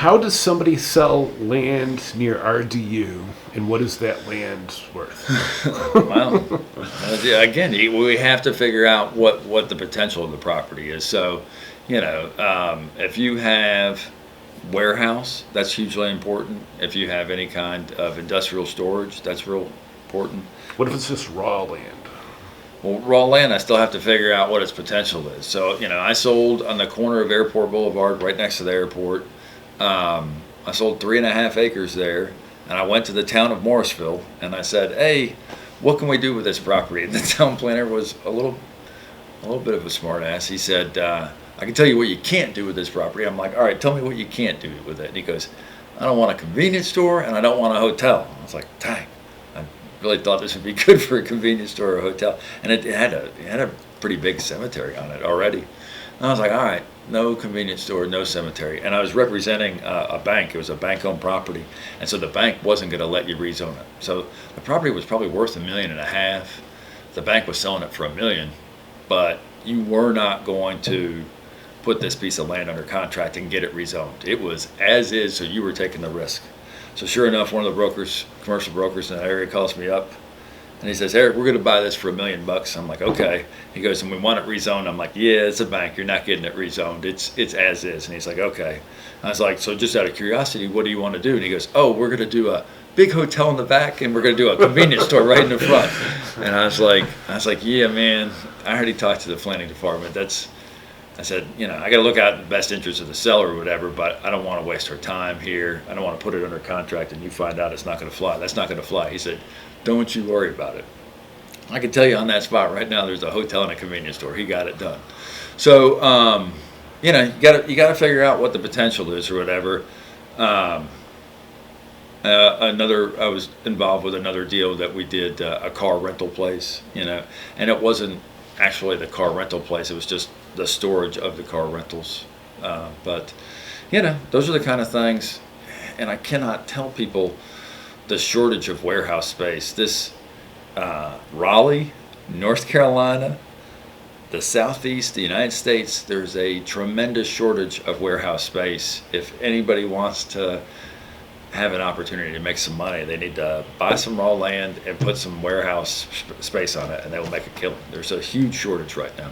how does somebody sell land near RDU, and what is that land worth? Well, again, we have to figure out what the potential of the property is. So, if you have warehouse, that's hugely important. If you have any kind of industrial storage, that's real important. What if it's just raw land? Well, raw land, I still have to figure out what its potential is. So, I sold on the corner of Airport Boulevard, right next to the airport. I sold 3.5 acres there, and I went to the town of Morrisville, and I said, "Hey, what can we do with this property?" And the town planner was a little bit of a smart ass. He said, "I can tell you what you can't do with this property." I'm like, "All right, tell me what you can't do with it." And he goes, "I don't want a convenience store, and I don't want a hotel." I was like, "Dang, I really thought this would be good for a convenience store or a hotel." And it had a pretty big cemetery on it already. And I was like, "All right, no convenience store, no cemetery." And I was representing a bank. It was a bank-owned property, and so the bank wasn't going to let you rezone it. So the property was probably worth $1.5 million. The bank was selling it for $1 million, but you were not going to put this piece of land under contract and get it rezoned. It was as is, so you were taking the risk. So sure enough, one of the brokers, commercial brokers in that area, calls me up, and he says, "Eric, we're going to buy this for $1 million." I'm like, "Okay." He goes, "And we want it rezoned." I'm like, "Yeah, it's a bank. You're not getting it rezoned. It's as is." And he's like, "Okay." I was like, "So just out of curiosity, what do you want to do?" And he goes, "Oh, we're going to do a big hotel in the back, and we're going to do a convenience store right in the front." And I was like, "Yeah, man. I already talked to the planning department. I said, I got to look out in the best interest of the seller or whatever, but I don't want to waste our time here. I don't want to put it under contract and you find out it's not going to fly. That's not going to fly." He said, "Don't you worry about it." I can tell you on that spot right now, there's a hotel and a convenience store. He got it done. So, you got to figure out what the potential is or whatever. I was involved with another deal that we did, a car rental place, and it wasn't actually the car rental place. It was just the storage of the car rentals. But those are the kind of things, and I cannot tell people the shortage of warehouse space. This Raleigh, North Carolina, the Southeast, the United States, there's a tremendous shortage of warehouse space. If anybody wants to have an opportunity to make some money, they need to buy some raw land and put some warehouse space on it, and they will make a killing. There's a huge shortage right now.